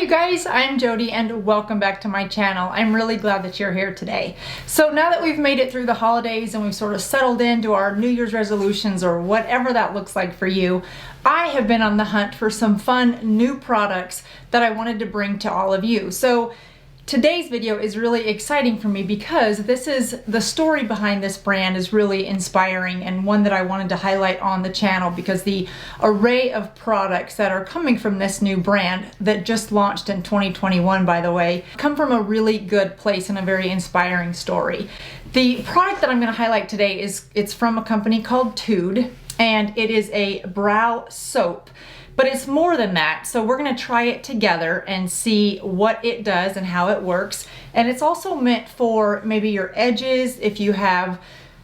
you guys, I'm Jodi and welcome back to my channel. I'm really glad that you're here today. So now that we've made it through the holidays and we've sort of settled into our New Year's resolutions or whatever that looks like for you, I have been on the hunt for some fun new products that I wanted to bring to all of you. So today's video is really exciting for me because the story behind this brand is really inspiring and one that I wanted to highlight on the channel because the array of products that are coming from this new brand that just launched in 2021, by the way, come from a really good place and a very inspiring story. The product that I'm going to highlight today it's from a company called Tude, and it is a brow soap. But it's more than that, so we're gonna try it together and see what it does and how it works. And it's also meant for maybe your edges, if you have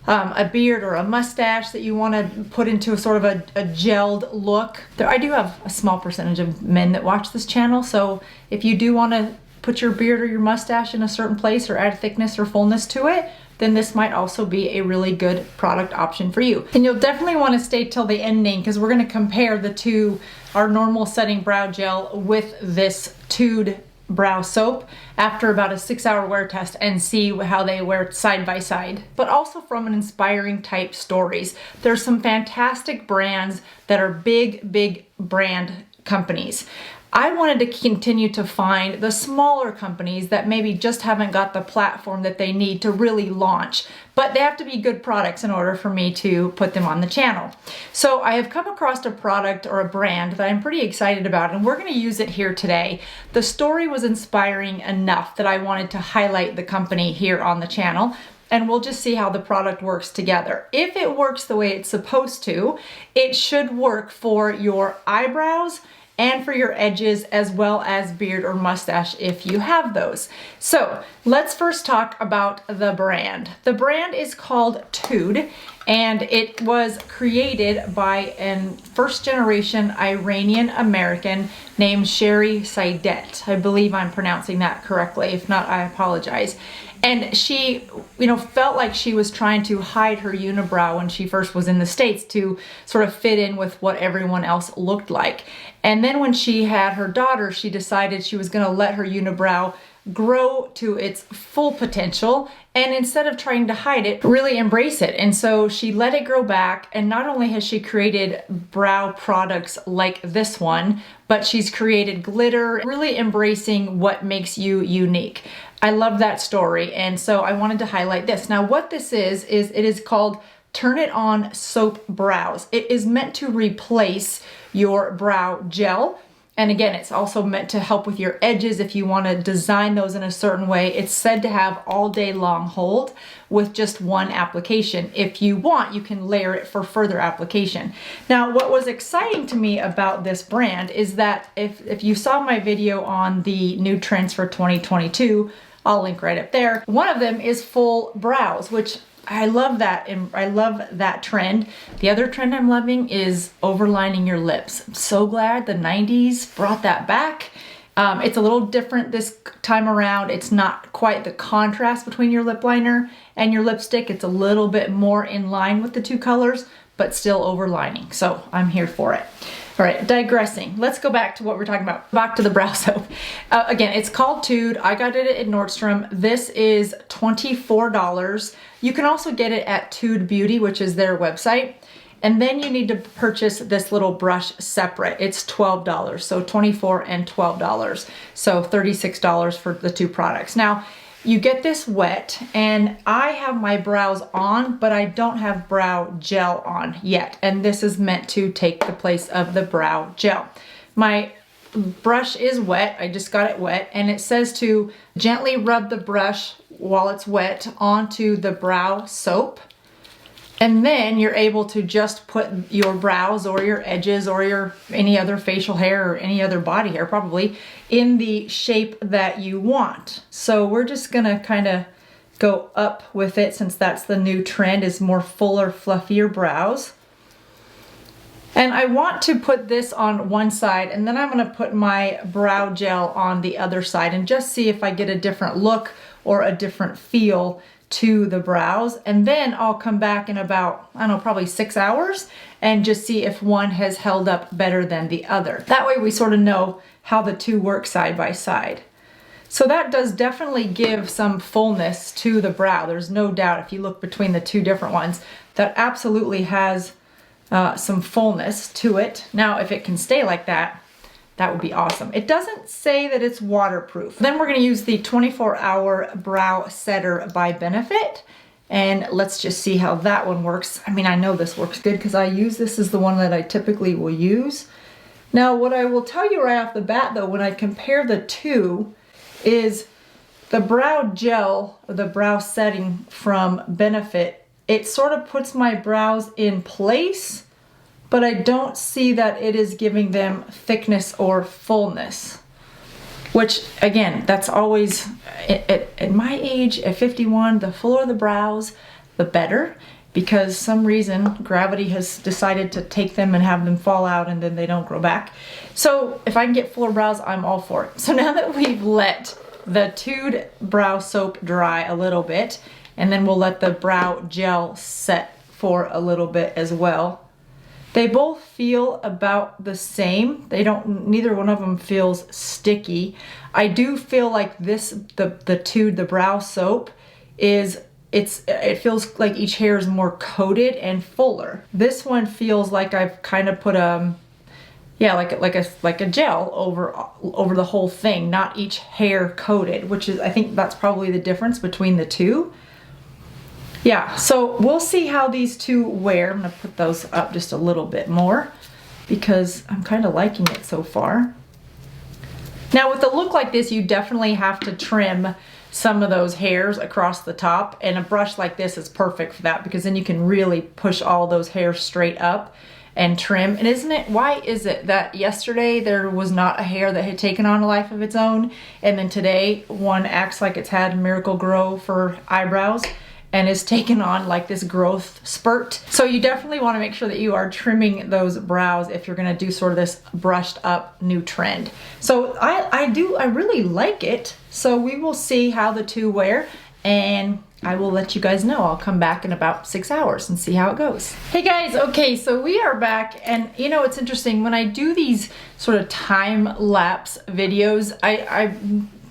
a beard or a mustache that you wanna put into a sort of a gelled look. I do have a small percentage of men that watch this channel, so if you do wanna put your beard or your mustache in a certain place or add thickness or fullness to it, then this might also be a really good product option for you. And you'll definitely want to stay till the ending because we're going to compare the two, our normal setting brow gel with this Tude brow soap after about a 6-hour wear test and see how they wear side by side. But also from an inspiring type stories. There's some fantastic brands that are big brand companies. I wanted to continue to find the smaller companies that maybe just haven't got the platform that they need to really launch, but they have to be good products in order for me to put them on the channel. So I have come across a product or a brand that I'm pretty excited about, and we're going to use it here today. The story was inspiring enough that I wanted to highlight the company here on the channel, and we'll just see how the product works together. If it works the way it's supposed to, it should work for your eyebrows and for your edges as well as beard or mustache if you have those. So let's first talk about the brand. The brand is called Tude, and it was created by a first-generation Iranian American named Sherry Saidet. I believe I'm pronouncing that correctly. If not, I apologize. And she, felt like she was trying to hide her unibrow when she first was in the States to sort of fit in with what everyone else looked like. And then when she had her daughter, she decided she was going to let her unibrow grow to its full potential, and instead of trying to hide it, really embrace it. And so she let it grow back, and not only has she created brow products like this one, but she's created glitter, really embracing what makes you unique. I love that story, and so I wanted to highlight this. Now what this is it is called Turn It On Soap Brows. It is meant to replace your brow gel. And again, it's also meant to help with your edges if you want to design those in a certain way. It's said to have all day long hold with just one application. If you want, you can layer it for further application. Now, what was exciting to me about this brand is that if you saw my video on the new trends for 2022, I'll link right up there. One of them is full brows, which I love that, and I love that trend. The other trend I'm loving is overlining your lips. I'm so glad the 90s brought that back. It's a little different this time around. It's not quite the contrast between your lip liner and your lipstick. It's a little bit more in line with the two colors, but still overlining. So I'm here for it. All right, digressing. Let's go back to what we're talking about. Back to the brow soap. Again, it's called Tude. I got it at Nordstrom. This is $24. You can also get it at Tude Beauty, which is their website. And then you need to purchase this little brush separate. It's $12, so $24 and $12. So $36 for the two products. Now, you get this wet, and I have my brows on, but I don't have brow gel on yet. And this is meant to take the place of the brow gel. My brush is wet. I just got it wet, and it says to gently rub the brush while it's wet onto the brow soap. And then you're able to just put your brows or your edges or your any other facial hair or any other body hair probably in the shape that you want. So we're just gonna kind of go up with it since that's the new trend, is more fuller, fluffier brows. And I want to put this on one side, and then I'm gonna put my brow gel on the other side and just see if I get a different look or a different feel to the brows, and then I'll come back in about, I don't know, probably 6 hours and just see if one has held up better than the other. That way we sort of know how the two work side by side. So that does definitely give some fullness to the brow. There's no doubt if you look between the two different ones, that absolutely has some fullness to it. Now, if it can stay like that, that would be awesome. It doesn't say that it's waterproof. Then we're gonna use the 24-hour Brow Setter by Benefit, and let's just see how that one works. I mean, I know this works good because I use this as the one that I typically will use. Now, what I will tell you right off the bat though, when I compare the two, is the brow gel, or the brow setting from Benefit, it sort of puts my brows in place, but I don't see that it is giving them thickness or fullness. Which, again, that's always, at my age, at 51, the fuller the brows, the better, because some reason gravity has decided to take them and have them fall out and then they don't grow back. So if I can get fuller brows, I'm all for it. So now that we've let the Tude brow soap dry a little bit, and then we'll let the brow gel set for a little bit as well. They both feel about the same. Neither one of them feels sticky. I do feel like the Tude, the brow soap, it feels like each hair is more coated and fuller. This one feels like I've kind of put like a gel over the whole thing, not each hair coated, which is, I think that's probably the difference between the two. Yeah, so we'll see how these two wear. I'm gonna put those up just a little bit more because I'm kind of liking it so far. Now with a look like this, you definitely have to trim some of those hairs across the top, and a brush like this is perfect for that because then you can really push all those hairs straight up and trim. And why is it that yesterday there was not a hair that had taken on a life of its own, and then today one acts like it's had Miracle Grow for eyebrows and is taken on like this growth spurt? So you definitely want to make sure that you are trimming those brows if you're going to do sort of this brushed up new trend. So I really like it. So we will see how the two wear, and I will let you guys know. I'll come back in about 6 hours and see how it goes. Hey guys, okay, so we are back, and you know, it's interesting when I do these sort of time-lapse videos, I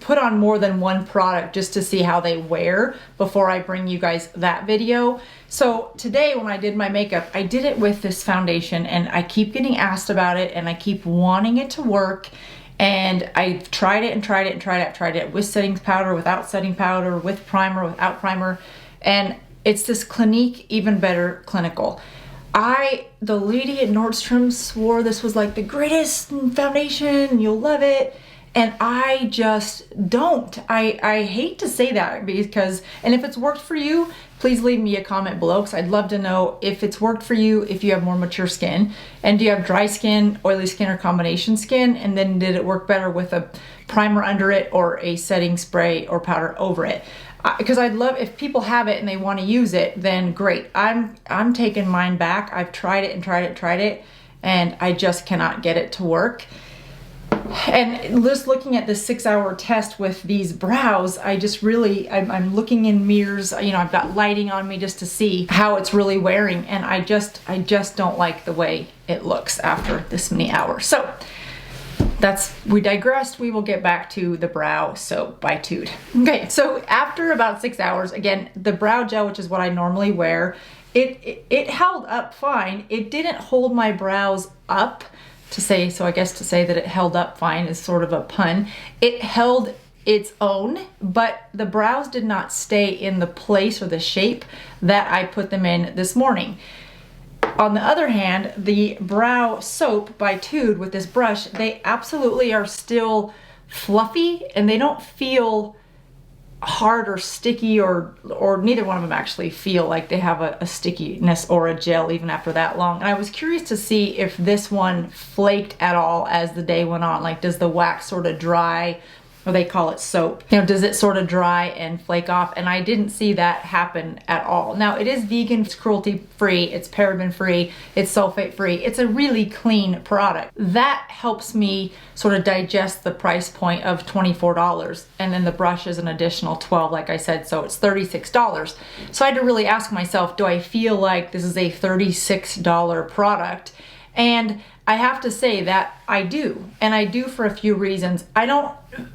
put on more than one product just to see how they wear before I bring you guys that video. So today when I did my makeup, I did it with this foundation, and I keep getting asked about it, and I keep wanting it to work. And I've tried it and tried it and tried it. I've tried it with setting powder, without setting powder, with primer, without primer. And it's this Clinique Even Better Clinical. The lady at Nordstrom swore this was like the greatest foundation, you'll love it. And I just don't. I hate to say that because, and if it's worked for you, please leave me a comment below because I'd love to know if it's worked for you, if you have more mature skin, and do you have dry skin, oily skin, or combination skin, and then did it work better with a primer under it or a setting spray or powder over it? Because I'd love, if people have it and they want to use it, then great. I'm taking mine back. I've tried it and tried it and tried it, and I just cannot get it to work. And just looking at this 6-hour test with these brows, I just really, I'm looking in mirrors, you know, I've got lighting on me just to see how it's really wearing, and I just don't like the way it looks after this many hours. So we digressed. We will get back to the brow soap by Tude. Okay, so after about 6 hours, again, the brow gel, which is what I normally wear, it held up fine. It didn't hold my brows up. So I guess to say that it held up fine is sort of a pun. It held its own, but the brows did not stay in the place or the shape that I put them in this morning. On the other hand, the brow soap by Tude with this brush, they absolutely are still fluffy, and they don't feel hard or sticky, or neither one of them actually feel like they have a stickiness or a gel even after that long. And I was curious to see if this one flaked at all as the day went on. Like, does the wax sort of dry or they call it soap, you know, does it sort of dry and flake off? And I didn't see that happen at all. Now it is vegan, it's cruelty free, it's paraben free, it's sulfate free. It's a really clean product. That helps me sort of digest the price point of $24. And then the brush is an additional $12, like I said, so it's $36. So I had to really ask myself, do I feel like this is a $36 product? And I have to say that I do, and I do for a few reasons.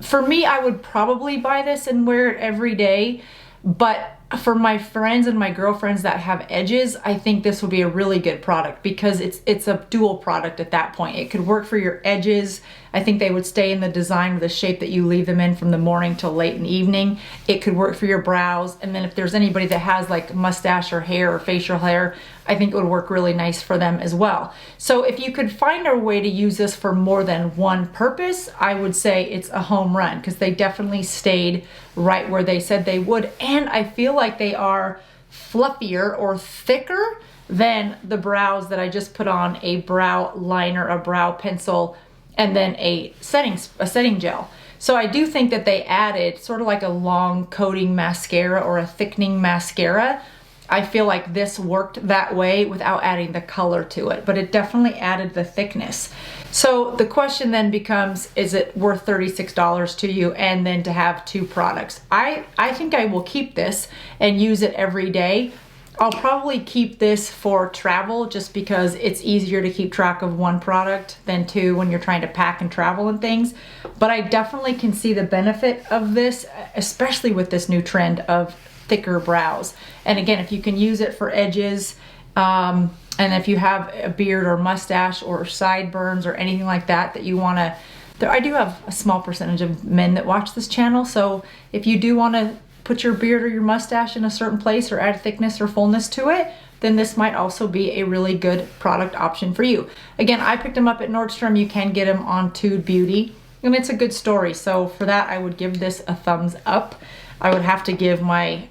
For me, I would probably buy this and wear it every day, but for my friends and my girlfriends that have edges, I think this would be a really good product because it's a dual product at that point. It could work for your edges. I think they would stay in the design or the shape that you leave them in from the morning till late in the evening. It could work for your brows. And then if there's anybody that has like mustache or hair or facial hair, I think it would work really nice for them as well. So if you could find a way to use this for more than one purpose, I would say it's a home run because they definitely stayed right where they said they would. And I feel like they are fluffier or thicker than the brows that I just put on a brow liner, a brow pencil, and then a setting gel. So I do think that they added sort of like a long coating mascara or a thickening mascara. I feel like this worked that way without adding the color to it, but it definitely added the thickness. So the question then becomes, is it worth $36 to you and then to have two products? I think I will keep this and use it every day. I'll probably keep this for travel just because it's easier to keep track of one product than two when you're trying to pack and travel and things. But I definitely can see the benefit of this, especially with this new trend of thicker brows. And again, if you can use it for edges, and if you have a beard or mustache or sideburns or anything like that that you want to, I do have a small percentage of men that watch this channel. So if you do want to put your beard or your mustache in a certain place or add thickness or fullness to it, then this might also be a really good product option for you. Again, I picked them up at Nordstrom. You can get them on Tude Beauty, and it's a good story. So for that, I would give this a thumbs up. I would have to give my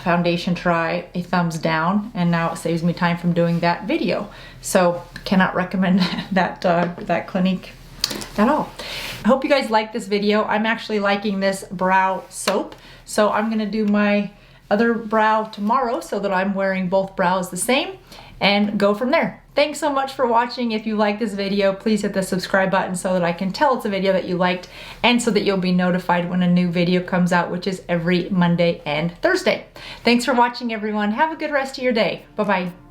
foundation try a thumbs down, and now it saves me time from doing that video. So cannot recommend that Clinique at all. I hope you guys like this video. I'm actually liking this brow soap. So I'm gonna do my other brow tomorrow so that I'm wearing both brows the same and go from there. Thanks so much for watching. If you like this video, please hit the subscribe button so that I can tell it's a video that you liked and so that you'll be notified when a new video comes out, which is every Monday and Thursday. Thanks for watching, everyone. Have a good rest of your day. Bye-bye.